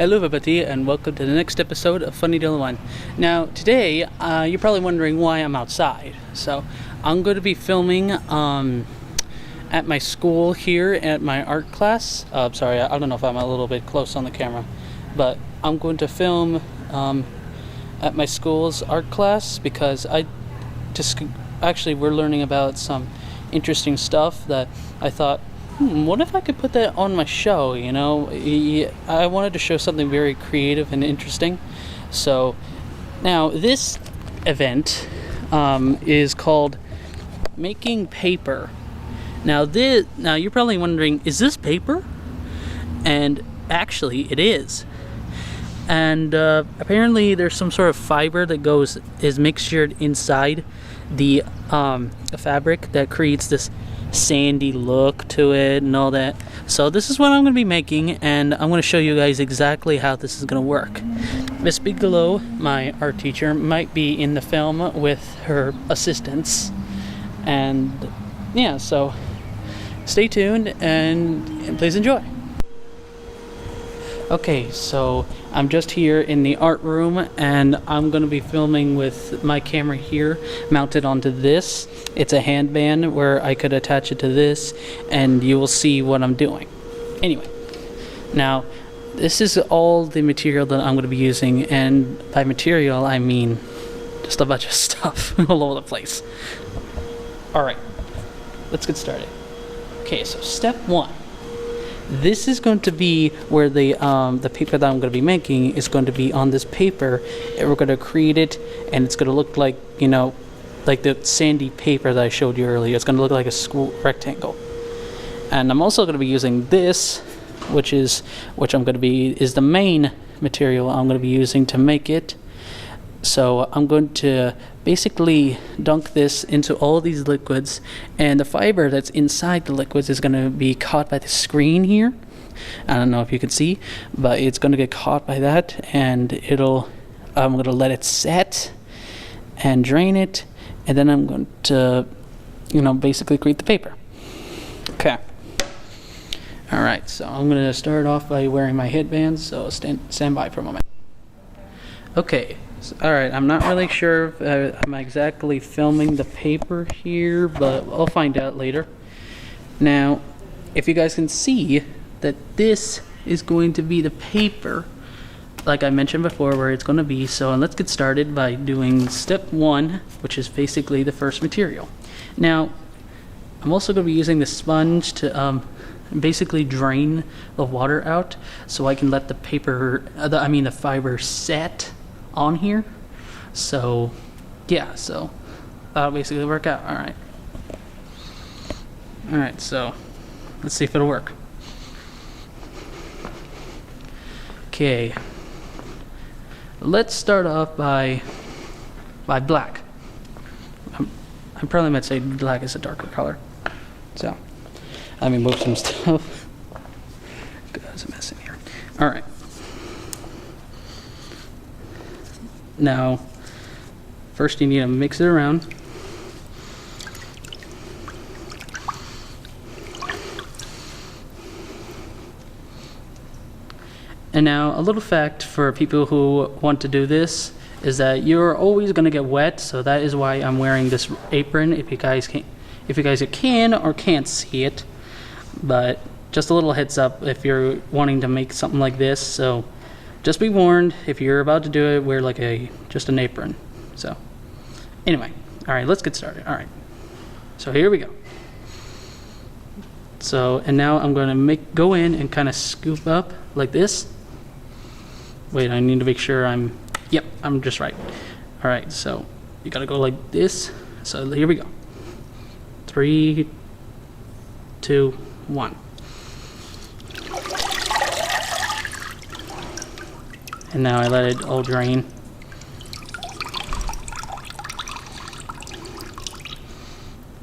Hello everybody and welcome to the next episode of FunnyDylan. Now today you're probably wondering why I'm outside. So I'm going to be filming at my school here at my art class. Sorry, I don't know if I'm a little bit close on the camera, but I'm going to film at my school's art class because actually we're learning about some interesting stuff that I thought, what if I could put that on my show, you know? I wanted to show something very creative and interesting. So now this event is called Making Paper. Now you're probably wondering, is this paper? And actually it is. And apparently there's some sort of fiber that is mixtured inside the fabric that creates this sandy look to it and all that. So this is what I'm going to be making, and I'm going to show you guys exactly how this is going to work. Miss Bigelow, my art teacher, might be in the film with her assistants, and yeah, so stay tuned and please enjoy. Okay, so I'm just here in the art room and I'm going to be filming with my camera here mounted onto this. It's a handband where I could attach it to this and you will see what I'm doing. Anyway, now this is all the material that I'm going to be using, and by material I mean just a bunch of stuff all over the place. Alright, let's get started. Okay, so step one. This is going to be where the paper that I'm going to be making is going to be on this paper, and we're going to create it, and it's going to look like, you know, like the sandy paper that I showed you earlier. It's going to look like a school rectangle. And I'm also going to be using this, which is the main material I'm going to be using to make it. So I'm going to basically dunk this into all these liquids, and the fiber that's inside the liquids is going to be caught by the screen here. I don't know if you can see, but it's going to get caught by that, and I'm going to let it set and drain it, and then I'm going to, you know, basically create the paper. Okay. Alright, so I'm going to start off by wearing my headband, so stand by for a moment. Okay. Alright, I'm not really sure if I'm exactly filming the paper here, but I'll find out later. Now, if you guys can see that this is going to be the paper, like I mentioned before, where it's going to be. So let's get started by doing step one, which is basically the first material. Now, I'm also going to be using the sponge to basically drain the water out, so I can let the the fiber set on here. So yeah, so that'll basically work out. Alright, so let's see if it'll work. Okay, let's start off by black. I probably might say black is a darker color, so let me move some stuff. There's a mess in here. Alright, now, first you need to mix it around. And now, a little fact for people who want to do this is that you're always going to get wet, so that is why I'm wearing this apron. If you guys can or can't see it, but just a little heads up if you're wanting to make something like this. So just be warned, if you're about to do it, wear like just an apron. So anyway, all right, let's get started. All right, so here we go. So, and now I'm going to go in and kind of scoop up like this. Wait, I need to make sure I'm just right. All right, so you got to go like this. So here we go. 3, 2, 1. And now I let it all drain.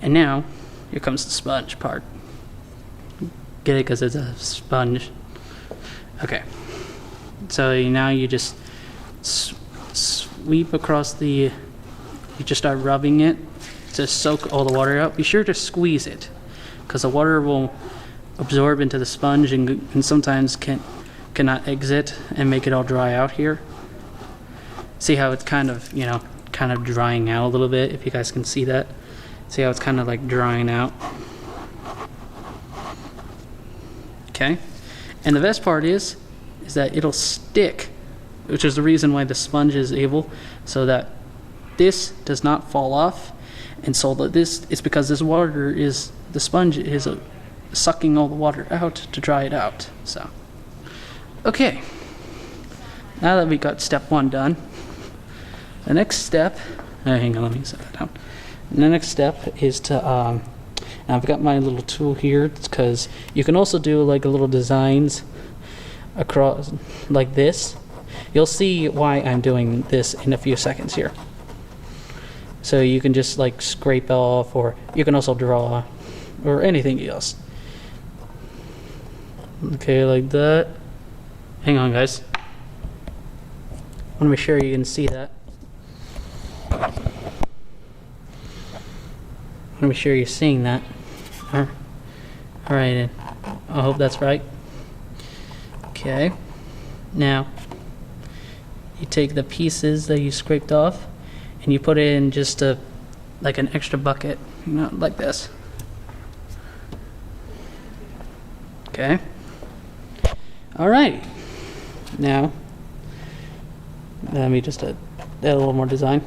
And now, here comes the sponge part. Get it? Because it's a sponge. Okay. So now you just sweep across you just start rubbing it to soak all the water out. Be sure to squeeze it, because the water will absorb into the sponge and sometimes can cannot exit and make it all dry out here. See how it's kind of, you know, kind of drying out a little bit, if you guys can see that. See how it's kind of like drying out. Okay, and the best part is that it'll stick, which is the reason why the sponge is able, so that this does not fall off, and so that this is because this water is, the sponge is sucking all the water out to dry it out. So, okay, now that we got step 1 done, the next step, hang on, let me set that down. And the next step is to, now I've got my little tool here, because you can also do like a little designs across like this. You'll see why I'm doing this in a few seconds here. So you can just like scrape off, or you can also draw, or anything else. Okay, like that. Hang on, guys. I want to make sure you can see that. I want to make sure you're seeing that. All right, I hope that's right. Okay, now you take the pieces that you scraped off and you put it in just like an extra bucket, you know, like this. Okay. All right. Now, let me just add a little more design.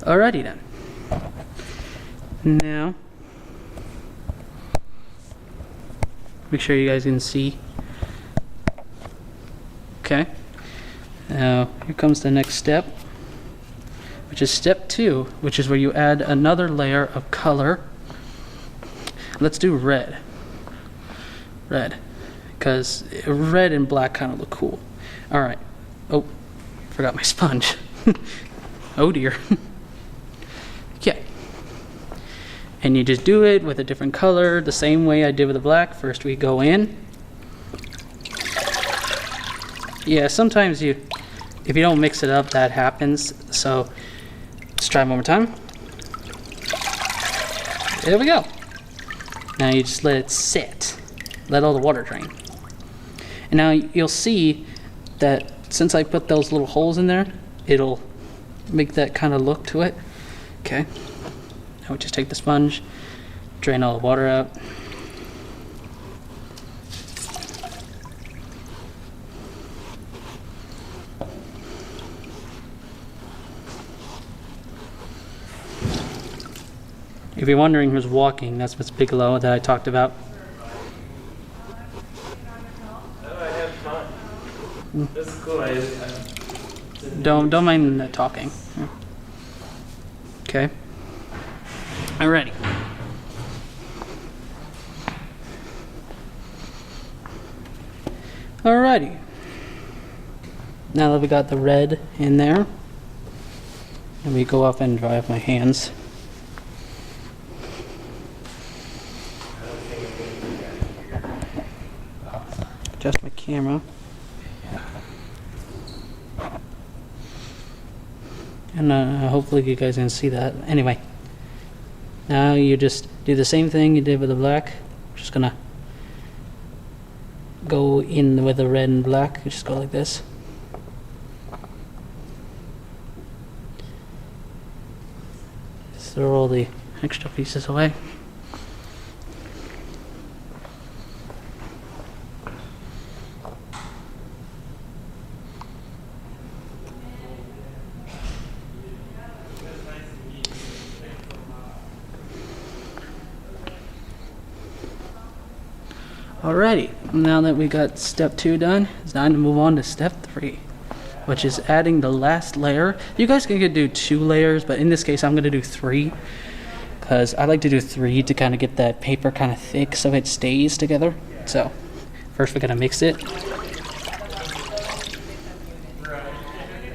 Alrighty then. Now, make sure you guys can see. Okay. Now, here comes the next step, which is step 2, which is where you add another layer of color. Let's do red. Red. Because red and black kind of look cool. Alright. Oh, forgot my sponge. Oh dear. Okay. And you just do it with a different color, the same way I did with the black. First we go in. Yeah, sometimes if you don't mix it up, that happens. So let's try one more time. There we go. Now you just let it sit. Let all the water drain. And now you'll see that since I put those little holes in there, it'll make that kind of look to it. Okay. Now we just take the sponge, drain all the water out. If you're wondering who's walking, that's Miss Bigelow that I talked about. I have time. That's cool. Don't mind talking. Okay. Alrighty. Alrighty. Now that we got the red in there, let me go off and dry off my hands. Adjust my camera. And hopefully you guys can see that. Anyway, now you just do the same thing you did with the black. Just gonna go in with the red and black. You just go like this. Just throw all the extra pieces away. Alrighty, now that we got step 2 done, it's time to move on to step 3, which is adding the last layer. You guys can do 2 layers, but in this case I'm going to do 3, because I like to do 3 to kind of get that paper kind of thick so it stays together. So, first we're going to mix it.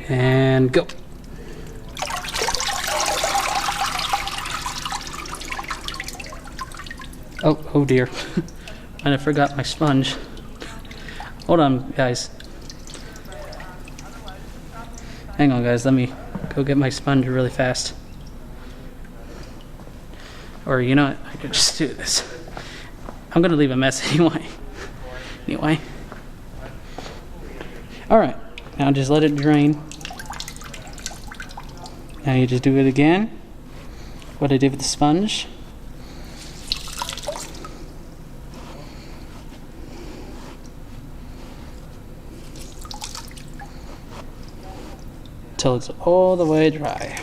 And go. Oh dear. And I forgot my sponge. Hold on, guys. Hang on, guys. Let me go get my sponge really fast. Or you know what, I could just do this. I'm gonna leave a mess anyway. Alright, now just let it drain. Now you just do it again. What I did with the sponge. Till it's all the way dry.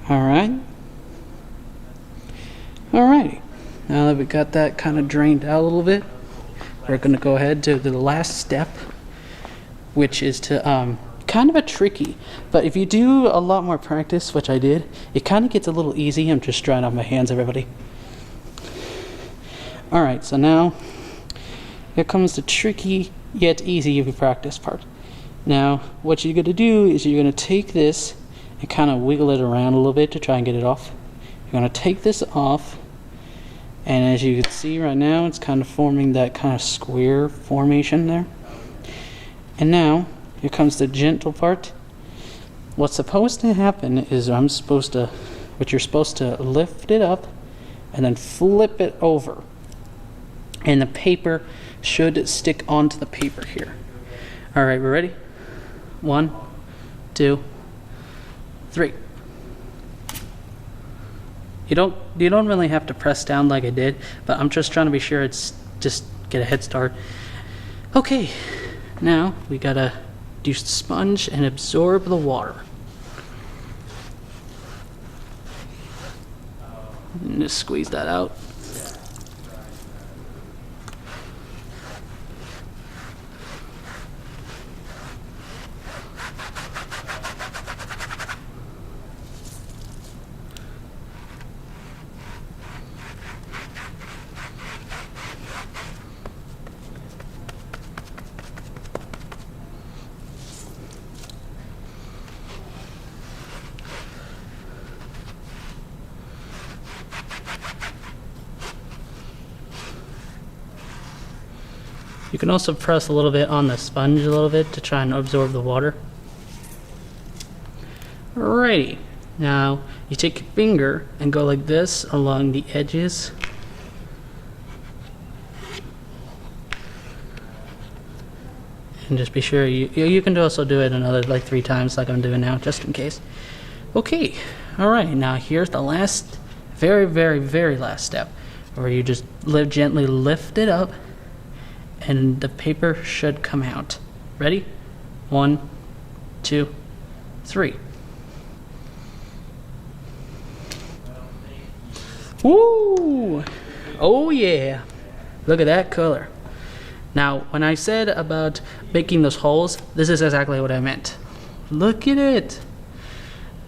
Alrighty. Now that we got that kind of drained out a little bit, we're going to go ahead to the last step, which is to kind of a tricky, but if you do a lot more practice, which I did, it kind of gets a little easy. I'm just drying off my hands, everybody. Alright, so now here comes the tricky yet easy if you practice part. Now, what you're going to do is you're going to take this and kind of wiggle it around a little bit to try and get it off. You're going to take this off, and as you can see right now, it's kind of forming that kind of square formation there. And now, here comes the gentle part. What's supposed to happen is you're supposed to lift it up and then flip it over. And the paper should stick onto the paper here. Alright, we're ready? 1, 2, 3. You don't really have to press down like I did, but I'm just trying to be sure it's just get a head start. Okay, now we gotta use the sponge and absorb the water. And just squeeze that out. You can also press a little bit on the sponge a little bit to try and absorb the water. Alrighty, now you take your finger and go like this along the edges. And just be sure you can also do it another like 3 times like I'm doing now, just in case. Okay, alright, now here's the last, very last step, where you just gently lift it up and the paper should come out. Ready? 1, 2, 3. Woo! Oh yeah! Look at that color. Now, when I said about making those holes, this is exactly what I meant. Look at it!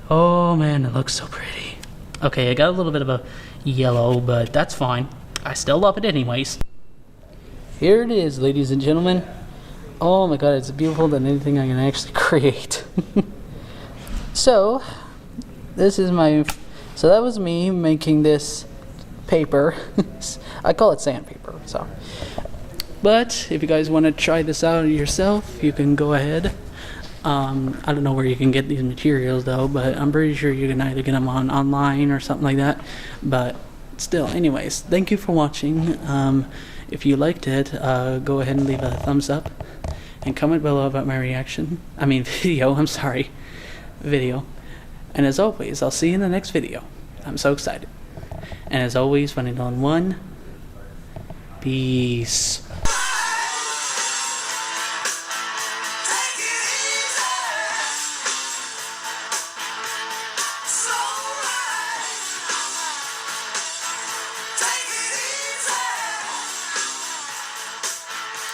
Oh man, it looks so pretty. Okay, I got a little bit of a yellow, but that's fine. I still love it anyways. Here it is, ladies and gentlemen. Oh my god, it's beautiful than anything I can actually create. So, so that was me making this paper. I call it sandpaper, so. But, if you guys want to try this out yourself, you can go ahead. I don't know where you can get these materials though, but I'm pretty sure you can either get them online or something like that. But, still, anyways, thank you for watching. If you liked it, go ahead and leave a thumbs up and comment below about my reaction. Video, I'm sorry. Video. And as always, I'll see you in the next video. I'm so excited. And as always, FunnyDylan 1. Peace.